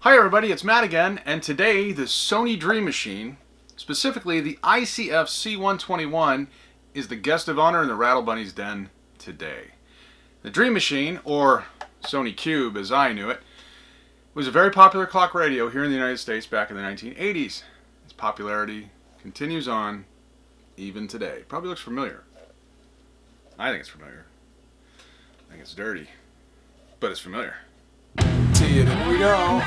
Hi everybody, it's Matt again, and today the Sony Dream Machine, specifically the ICF C121, is the guest of honor in the Rattle Bunny's den today. The Dream Machine, or Sony Cube as I knew it, was a very popular clock radio here in the United States back in the 1980s. Its popularity continues on even today. Probably looks familiar. I think it's familiar. I think it's dirty, but it's familiar. See it, here we go.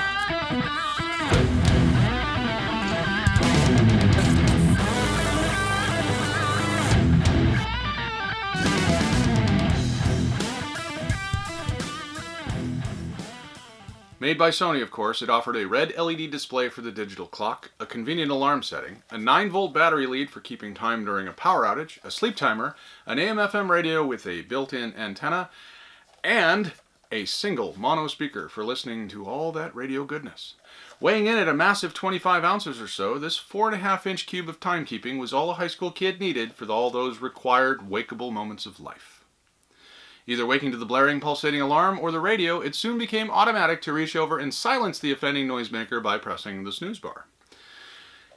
Made by Sony, of course, it offered a red LED display for the digital clock, a convenient alarm setting, a 9-volt battery lead for keeping time during a power outage, a sleep timer, an AM/FM radio with a built-in antenna, and a single mono speaker for listening to all that radio goodness. Weighing in at a massive 25 ounces or so, this 4.5-inch cube of timekeeping was all a high school kid needed for all those required wakeable moments of life. Either waking to the blaring, pulsating alarm or the radio, it soon became automatic to reach over and silence the offending noisemaker by pressing the snooze bar.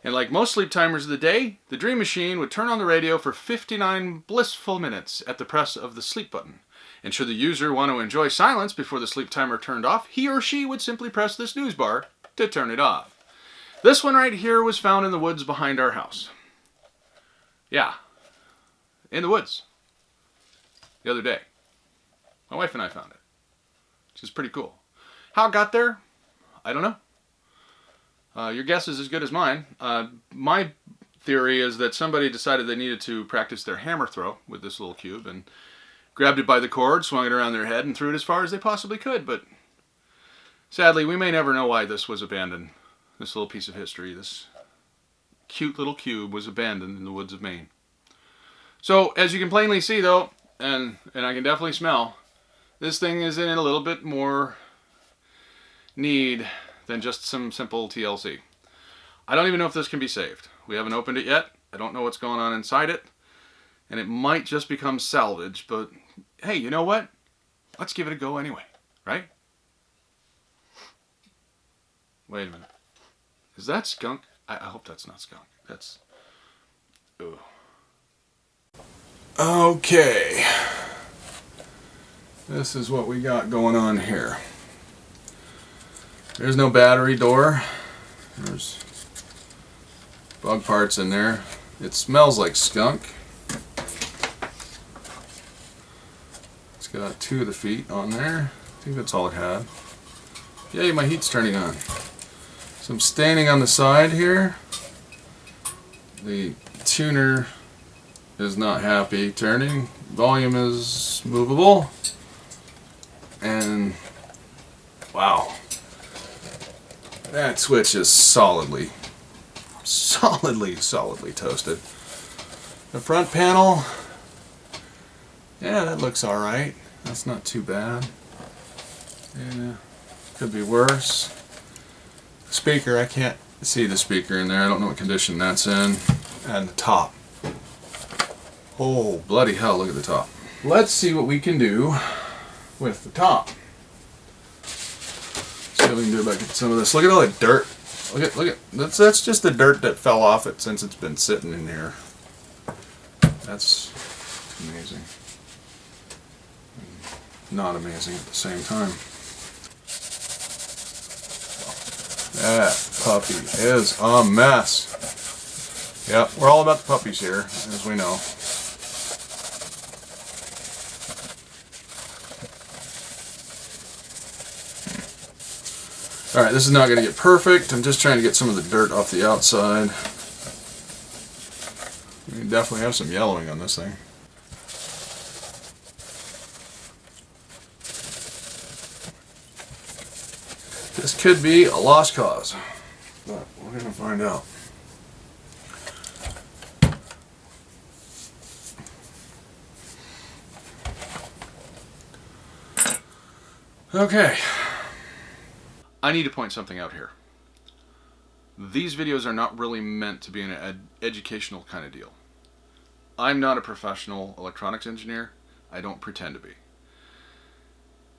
And like most sleep timers of the day, the Dream Machine would turn on the radio for 59 blissful minutes at the press of the sleep button. And should the user want to enjoy silence before the sleep timer turned off, he or she would simply press the snooze bar to turn it off. This one right here was found in the woods behind our house. Yeah, in the woods. The other day. My wife and I found it, which is pretty cool. How it got there, I don't know. Your guess is as good as mine. My theory is that somebody decided they needed to practice their hammer throw with this little cube and grabbed it by the cord, swung it around their head, and threw it as far as they possibly could. But sadly, we may never know why this was abandoned. This little piece of history, this cute little cube was abandoned in the woods of Maine. So, as you can plainly see though, and I can definitely smell, this thing is in a little bit more need than just some simple TLC. I don't even know if this can be saved. We haven't opened it yet. I don't know what's going on inside it. And it might just become salvage, but hey, you know what? Let's give it a go anyway, right? Wait a minute. Is that skunk? I hope that's not skunk. That's... Ooh. Okay. This is what we got going on here. There's no battery door. There's bug parts in there. It smells like skunk. It's got 2 of the feet on there. I think that's all it had. Yay, my heat's turning on. Some staining on the side here. The tuner is not happy turning. Volume is movable. And wow, that switch is solidly toasted. The front panel, yeah, that looks alright. That's not too bad. Yeah, could be worse. Speaker, I can't see the speaker in there. I don't know what condition that's in. And the top. Oh, bloody hell, look at the top. Let's see what we can do with the top. See what we can do about getting some of this. Look at all that dirt. Look at that's just the dirt that fell off it since it's been sitting in here. That's amazing. Not amazing at the same time. That puppy is a mess. Yep, we're all about the puppies here, as we know. Alright, this is not going to get perfect. I'm just trying to get some of the dirt off the outside. We definitely have some yellowing on this thing. This could be a lost cause, but we're going to find out. Okay. I need to point something out here. These videos are not really meant to be an educational kind of deal. I'm not a professional electronics engineer. I don't pretend to be.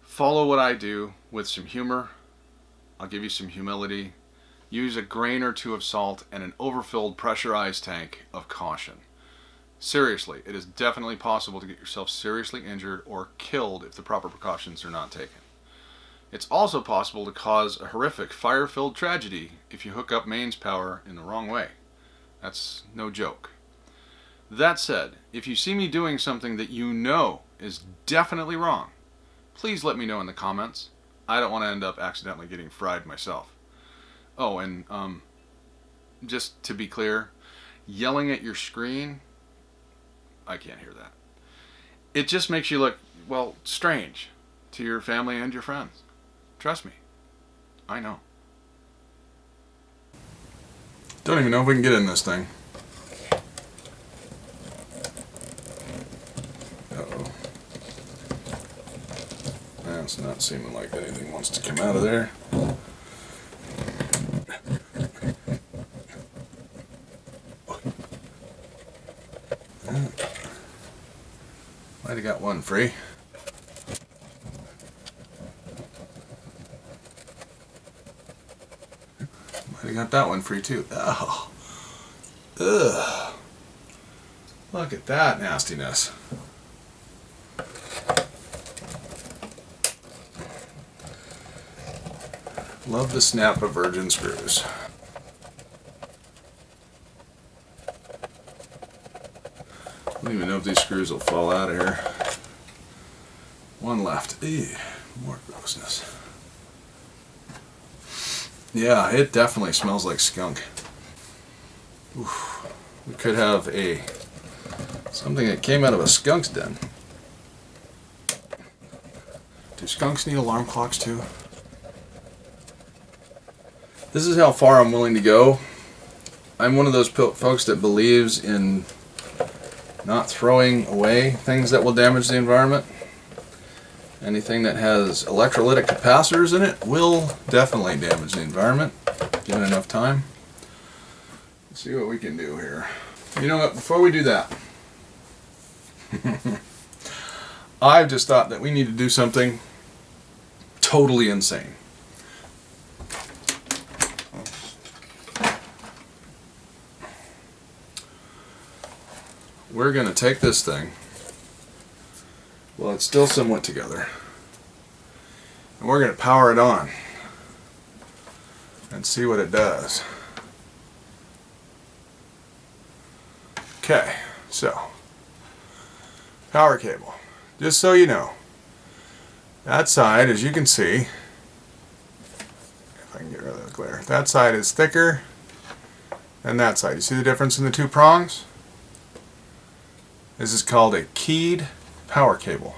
Follow what I do with some humor I'll give you some humility. Use a grain or two of salt and an overfilled pressurized tank of caution. Seriously, it is definitely possible to get yourself seriously injured or killed if the proper precautions are not taken. It's also possible to cause a horrific fire-filled tragedy if you hook up mains power in the wrong way. That's no joke. That said, if you see me doing something that you know is definitely wrong, please let me know in the comments. I don't want to end up accidentally getting fried myself. Oh, and just to be clear, yelling at your screen, I can't hear that. It just makes you look, well, strange to your family and your friends. Trust me, I know. Don't even know if we can get in this thing. Uh-oh. That's not seeming like anything wants to come out of there. Might have got one free. Might have got that one free too. Oh. Ugh. Look at that nastiness. Love the snap of virgin screws. I don't even know if these screws will fall out of here. One left. Ew, more grossness. Yeah, it definitely smells like skunk. Oof. We could have something that came out of a skunk's den. Do skunks need alarm clocks too? This is how far I'm willing to go. I'm one of those folks that believes in not throwing away things that will damage the environment. Anything that has electrolytic capacitors in it will definitely damage the environment, given enough time. Let's see what we can do here. You know what, before we do that, I've just thought that we need to do something totally insane. We're going to take this thing, well, it's still somewhat together, and we're going to power it on and see what it does. Okay, so power cable. Just so you know, that side, as you can see, if I can get rid of the glare, that side is thicker than that side. You see the difference in the two prongs? This is called a keyed power cable.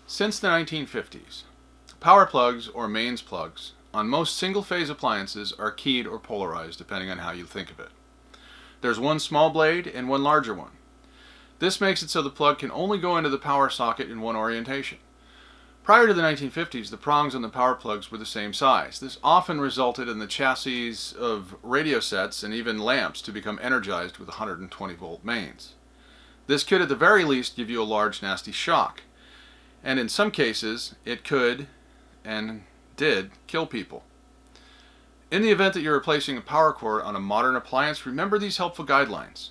Since the 1950s, power plugs or mains plugs on most single-phase appliances are keyed or polarized depending on how you think of it. There's one small blade and one larger one. This makes it so the plug can only go into the power socket in one orientation. Prior to the 1950s, the prongs on the power plugs were the same size. This often resulted in the chassis of radio sets and even lamps to become energized with 120-volt mains. This could at the very least give you a large nasty shock, and in some cases it could and did kill people. In the event that you're replacing a power cord on a modern appliance, remember these helpful guidelines.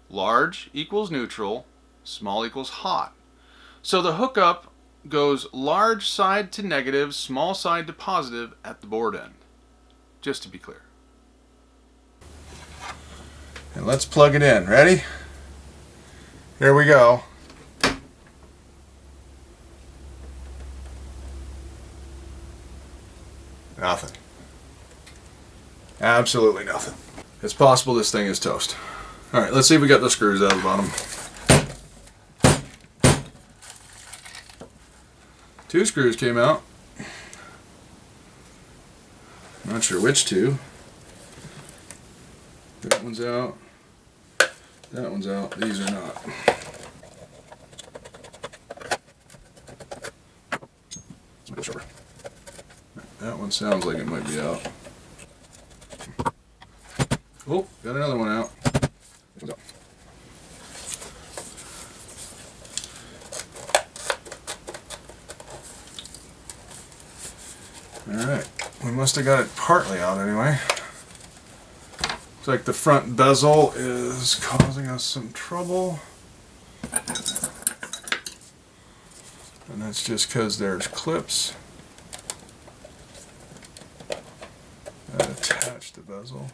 Large equals neutral, small equals hot. So the hookup goes large side to negative, small side to positive at the board end. Just to be clear. And let's plug it in. Ready? Here we go. Nothing. Absolutely nothing. It's possible this thing is toast. Alright, let's see if we got the screws out of the bottom. 2 screws came out. Not sure which 2. That one's out. That one's out. These are not. It's a bit shorter. That one sounds like it might be out. Oh, got another one out. This one's out. Alright, we must have got it partly out anyway. Looks like the front bezel is causing us some trouble. And that's just because there's clips that attach the bezel.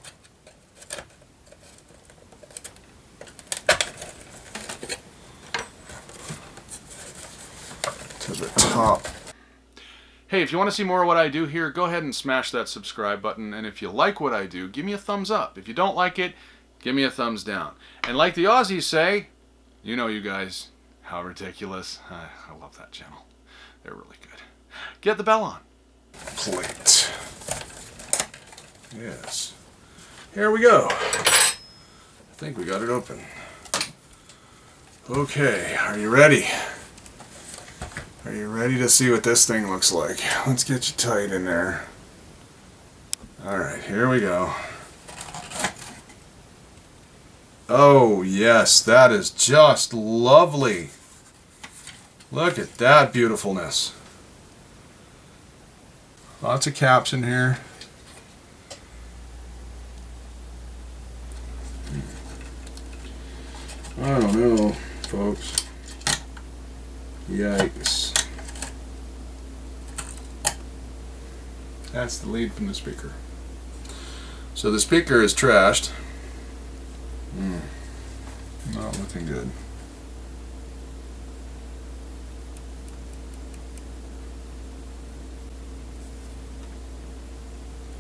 To the top. Hey, if you want to see more of what I do here, go ahead and smash that subscribe button. And if you like what I do, give me a thumbs up. If you don't like it, give me a thumbs down. And like the Aussies say, you know, you guys, how ridiculous. I love that channel. They're really good. Get the bell on. Plate. Yes. Here we go. I think we got it open. Okay, are you ready? Are you ready to see what this thing looks like? Let's get you tight in there. Alright, here we go. Oh yes, that is just lovely. Look at that beautifulness. Lots of caps in here. I don't know, folks. Yikes. That's the lead from the speaker. So the speaker is trashed. Not looking good.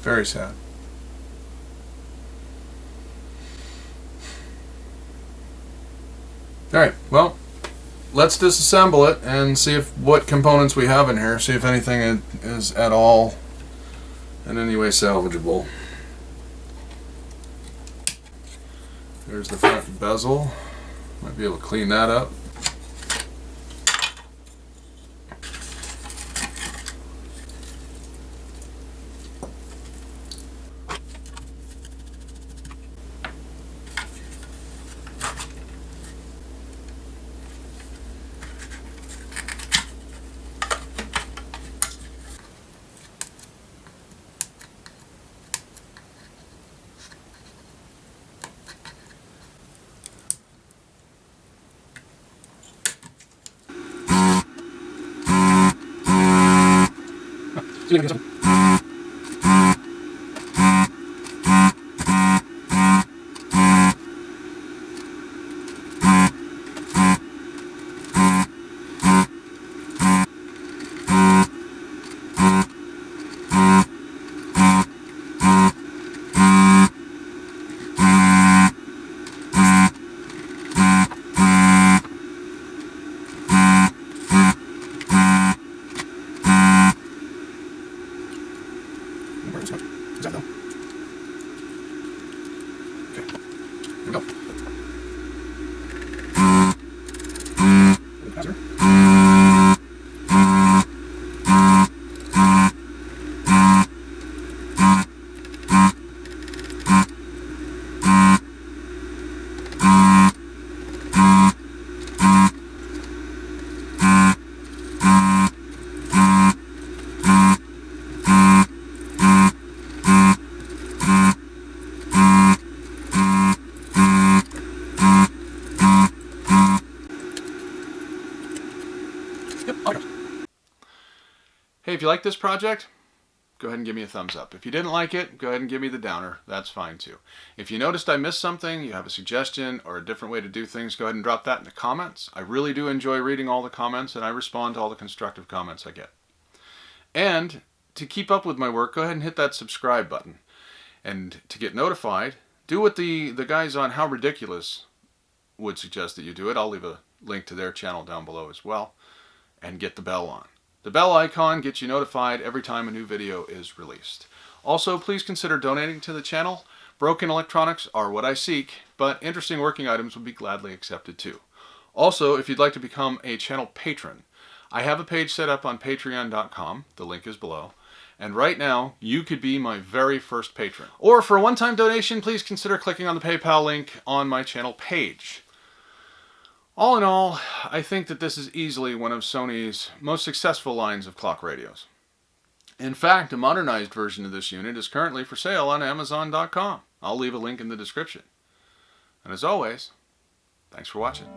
Very sad. Alright, well, let's disassemble it and see if what components we have in here, see if anything is at all in any way salvageable. There's the front bezel. Might be able to clean that up. Hey, if you like this project, go ahead and give me a thumbs up. If you didn't like it, go ahead and give me the downer. That's fine too. If you noticed I missed something, you have a suggestion or a different way to do things, go ahead and drop that in the comments. I really do enjoy reading all the comments, and I respond to all the constructive comments I get. And to keep up with my work, go ahead and hit that subscribe button. And to get notified, do what the guys on How Ridiculous would suggest that you do it. I'll leave a link to their channel down below as well. And get the bell on. The bell icon gets you notified every time a new video is released. Also, please consider donating to the channel. Broken electronics are what I seek, but interesting working items would be gladly accepted too. Also, if you'd like to become a channel patron, I have a page set up on patreon.com. The link is below. And right now, you could be my very first patron. Or for a one-time donation, please consider clicking on the PayPal link on my channel page. All in all, I think that this is easily one of Sony's most successful lines of clock radios. In fact, a modernized version of this unit is currently for sale on Amazon.com. I'll leave a link in the description. And as always, thanks for watching.